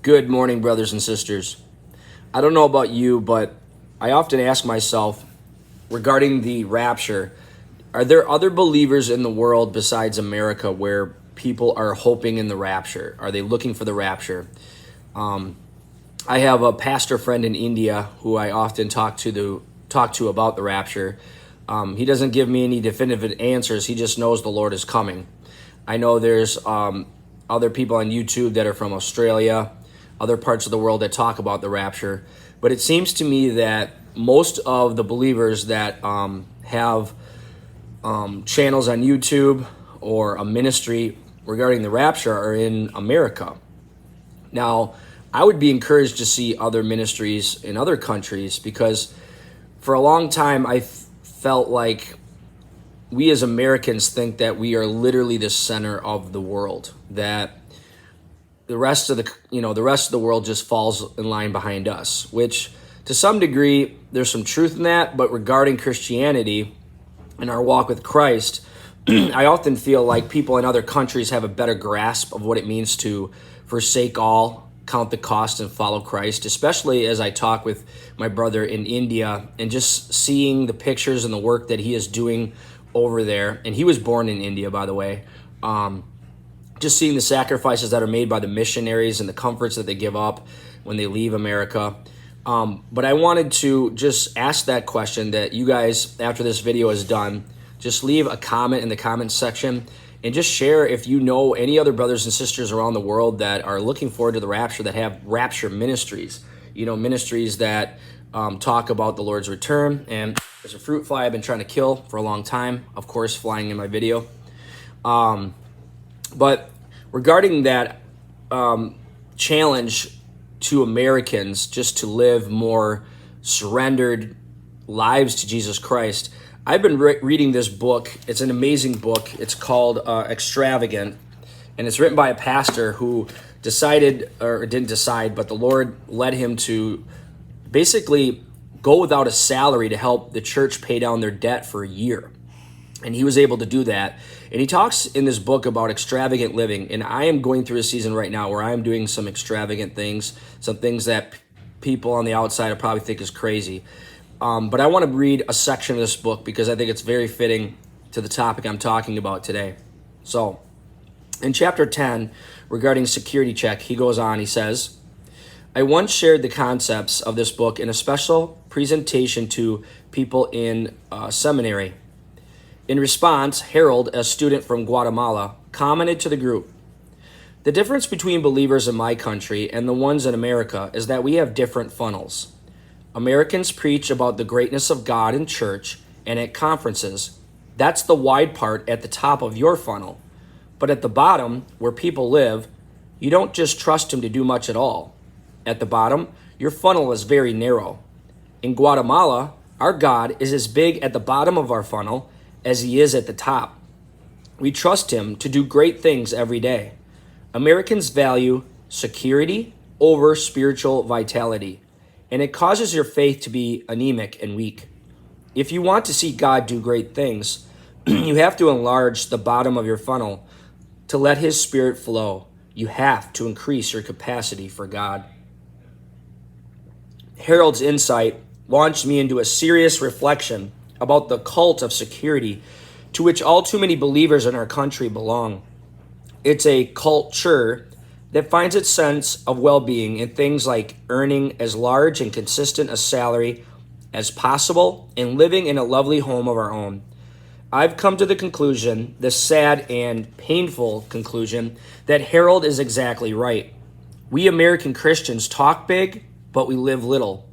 Good morning, brothers and sisters. I don't know about you, but I often ask myself regarding the rapture, are there other believers in the world besides America where people are hoping in the rapture? Are they looking for the rapture? I have a pastor friend in India who I often talk to about the rapture. He doesn't give me any definitive answers. He just knows the Lord is coming. I know there's other people on YouTube that are from Australia, other parts of the world that talk about the rapture. But it seems to me that most of the believers that have channels on YouTube or a ministry regarding the rapture are in America. Now, I would be encouraged to see other ministries in other countries because for a long time I felt like we as Americans think that we are literally the center of the world, that the rest of the world just falls in line behind us, which to some degree there's some truth in that. But regarding Christianity and our walk with Christ, I often feel like people in other countries have a better grasp of what it means to forsake all, count the cost, and follow Christ, especially as I talk with my brother in India and just seeing the pictures and the work that he is doing over there. And he was born in India, by the way. Just seeing the sacrifices that are made by the missionaries and the comforts that they give up when they leave America. But I wanted to just ask that question that you guys, after this video is done, just leave a comment in the comments section and just share if you know any other brothers and sisters around the world that are looking forward to the rapture, that have rapture ministries, ministries that talk about the Lord's return. And there's a fruit fly I've been trying to kill for a long time, of course, flying in my video. But regarding that challenge to Americans just to live more surrendered lives to Jesus Christ, I've been reading this book. It's an amazing book. It's called Extravagant, and it's written by a pastor who decided, or didn't decide, but the Lord led him to basically go without a salary to help the church pay down their debt for a year. And he was able to do that. And he talks in this book about extravagant living. And I am going through a season right now where I am doing some extravagant things, some things that people on the outside will probably think is crazy. But I want to read a section of this book because I think it's very fitting to the topic I'm talking about today. So in chapter 10, regarding security check, he goes on, he says, I once shared the concepts of this book in a special presentation to people in seminary. In response, Harold, a student from Guatemala, commented to the group, the difference between believers in my country and the ones in America is that we have different funnels. Americans preach about the greatness of God in church and at conferences. That's the wide part at the top of your funnel. But at the bottom, where people live, you don't just trust Him to do much at all. At the bottom, your funnel is very narrow. In Guatemala, our God is as big at the bottom of our funnel as He is at the top. We trust Him to do great things every day. Americans value security over spiritual vitality, and it causes your faith to be anemic and weak. If you want to see God do great things, you have to enlarge the bottom of your funnel to let His Spirit flow. You have to increase your capacity for God. Harold's insight launched me into a serious reflection about the cult of security to which all too many believers in our country belong. It's a culture that finds its sense of well-being in things like earning as large and consistent a salary as possible and living in a lovely home of our own. I've come to the conclusion, the sad and painful conclusion, that Harold is exactly right. We American Christians talk big, but we live little.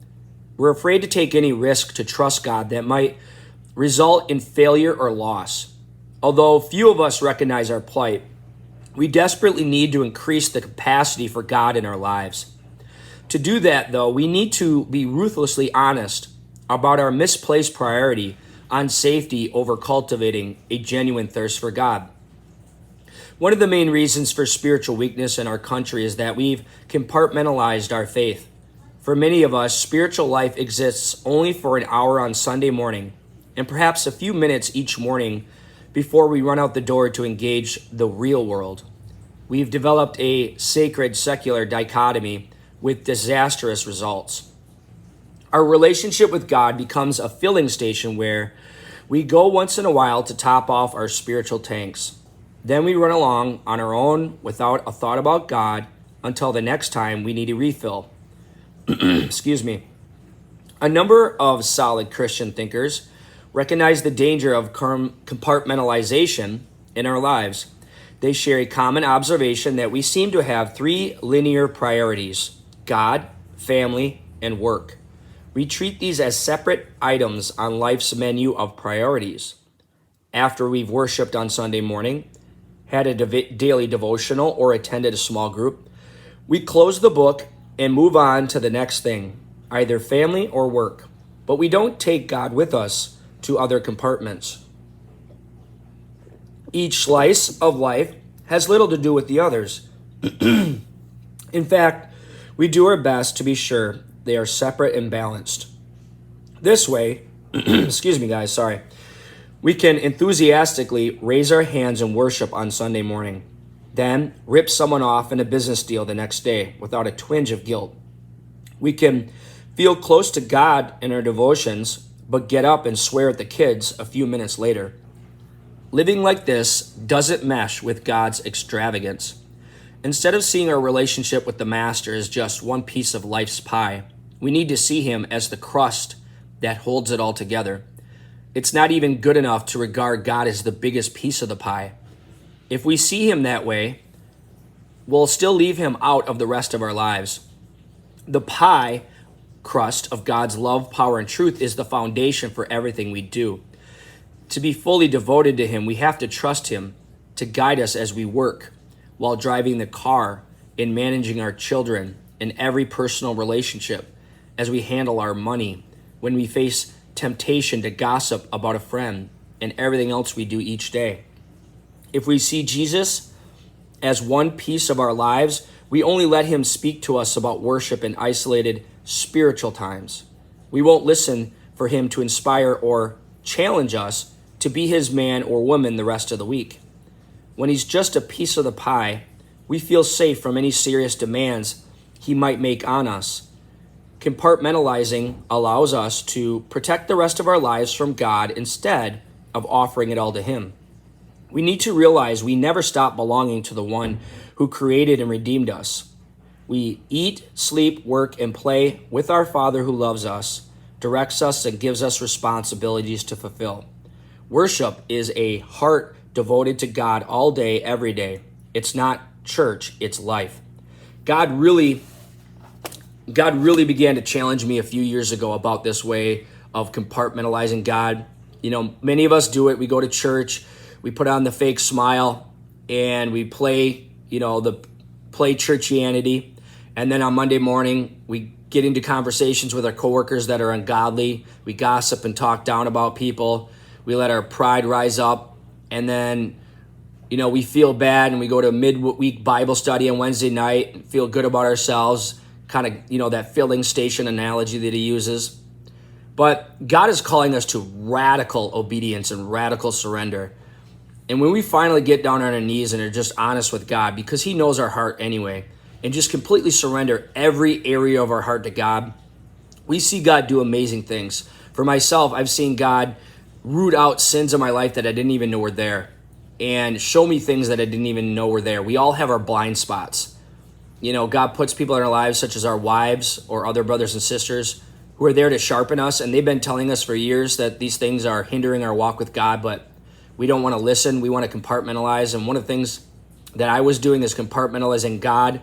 We're afraid to take any risk to trust God that might result in failure or loss. Although few of us recognize our plight, we desperately need to increase the capacity for God in our lives. To do that, though, we need to be ruthlessly honest about our misplaced priority on safety over cultivating a genuine thirst for God. One of the main reasons for spiritual weakness in our country is that we've compartmentalized our faith. For many of us, spiritual life exists only for an hour on Sunday morning and perhaps a few minutes each morning before we run out the door to engage the real world. We've developed a sacred-secular dichotomy with disastrous results. Our relationship with God becomes a filling station where we go once in a while to top off our spiritual tanks. Then we run along on our own without a thought about God until the next time we need a refill. Excuse me. A number of solid Christian thinkers recognize the danger of compartmentalization in our lives. They share a common observation that we seem to have three linear priorities: God, family, and work. We treat these as separate items on life's menu of priorities. After we've worshiped on Sunday morning, had a daily devotional, or attended a small group, we close the book and move on to the next thing, either family or work. But we don't take God with us to other compartments. Each slice of life has little to do with the others. In fact, we do our best to be sure they are separate and balanced. This way, excuse me guys, sorry, we can enthusiastically raise our hands in worship on Sunday morning, then rip someone off in a business deal the next day without a twinge of guilt. We can feel close to God in our devotions, but get up and swear at the kids a few minutes later. Living like this doesn't mesh with God's extravagance. Instead of seeing our relationship with the Master as just one piece of life's pie, we need to see him as the crust that holds it all together. It's not even good enough to regard God as the biggest piece of the pie. If we see him that way, we'll still leave him out of the rest of our lives. The pie crust of God's love, power, and truth is the foundation for everything we do. To be fully devoted to him, we have to trust him to guide us as we work, while driving the car, in managing our children, in every personal relationship, as we handle our money, when we face temptation to gossip about a friend, and everything else we do each day. If we see Jesus as one piece of our lives, we only let him speak to us about worship in isolated spiritual times. We won't listen for him to inspire or challenge us to be his man or woman the rest of the week. When he's just a piece of the pie, we feel safe from any serious demands he might make on us. Compartmentalizing allows us to protect the rest of our lives from God instead of offering it all to him. We need to realize we never stop belonging to the one who created and redeemed us. We eat, sleep, work, and play with our Father who loves us, directs us, and gives us responsibilities to fulfill. Worship is a heart devoted to God all day, every day. It's not church, it's life. God really began to challenge me a few years ago about this way of compartmentalizing God. You know, many of us do it. We go to church, we put on the fake smile, and we play Churchianity. And then on Monday morning, we get into conversations with our coworkers that are ungodly. We gossip and talk down about people. We let our pride rise up. And then, we feel bad, and we go to a midweek Bible study on Wednesday night and feel good about ourselves. Kind of, that filling station analogy that he uses. But God is calling us to radical obedience and radical surrender. And when we finally get down on our knees and are just honest with God, because he knows our heart anyway, and just completely surrender every area of our heart to God, we see God do amazing things. For myself, I've seen God root out sins in my life that I didn't even know were there, and show me things that I didn't even know were there. We all have our blind spots. God puts people in our lives, such as our wives or other brothers and sisters, who are there to sharpen us, and they've been telling us for years that these things are hindering our walk with God, but we don't want to listen. We want to compartmentalize. And one of the things that I was doing is compartmentalizing God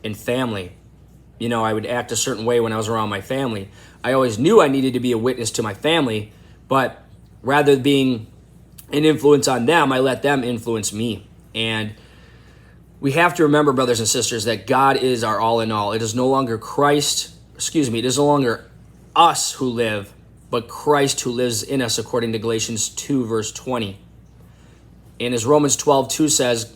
and family. I would act a certain way when I was around my family. I always knew I needed to be a witness to my family, but rather than being an influence on them, I let them influence me. And we have to remember, brothers and sisters, that God is our all in all. It is no longer it is no longer us who live, but Christ who lives in us, according to Galatians 2, verse 20. And as Romans 12:2 says,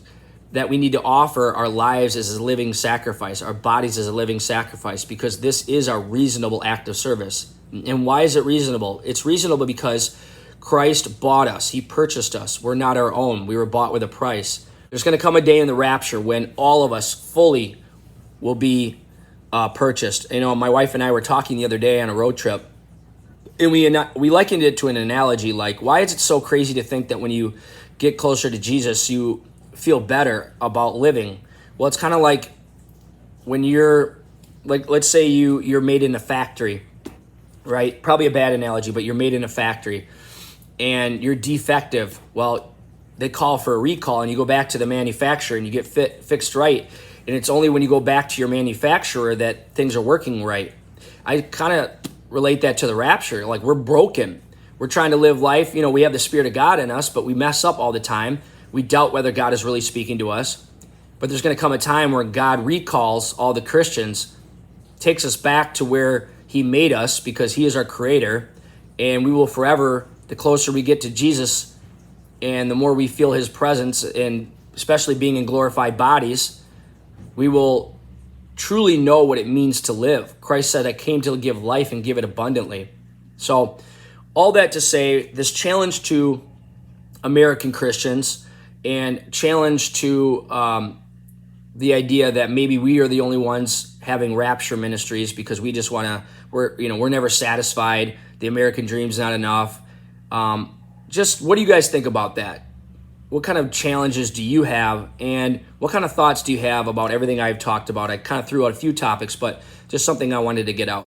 that we need to offer our lives as a living sacrifice, our bodies as a living sacrifice, because this is our reasonable act of service. And why is it reasonable? It's reasonable because Christ bought us. He purchased us. We're not our own. We were bought with a price. There's going to come a day in the rapture when all of us fully will be purchased. You know, my wife and I were talking the other day on a road trip, and we likened it to an analogy like, why is it so crazy to think that when you get closer to Jesus, you feel better about living? Well, it's kind of like when you're, like, let's say you're made in a factory, right? Probably a bad analogy, but you're made in a factory and you're defective. Well, they call for a recall and you go back to the manufacturer and you get fixed right. And it's only when you go back to your manufacturer that things are working right. I kind of relate that to the rapture. Like, we're broken. We're trying to live life. You know, we have the Spirit of God in us, but we mess up all the time. We doubt whether God is really speaking to us. But there's going to come a time where God recalls all the Christians, takes us back to where he made us because he is our creator. And we will forever, the closer we get to Jesus and the more we feel his presence, and especially being in glorified bodies, we will truly know what it means to live. Christ said, I came to give life and give it abundantly. So all that to say, this challenge to American Christians and challenge to the idea that maybe we are the only ones having rapture ministries because we just want to, we're never satisfied. The American dream's not enough. Just what do you guys think about that? What kind of challenges do you have, and what kind of thoughts do you have about everything I've talked about? I kind of threw out a few topics, but just something I wanted to get out.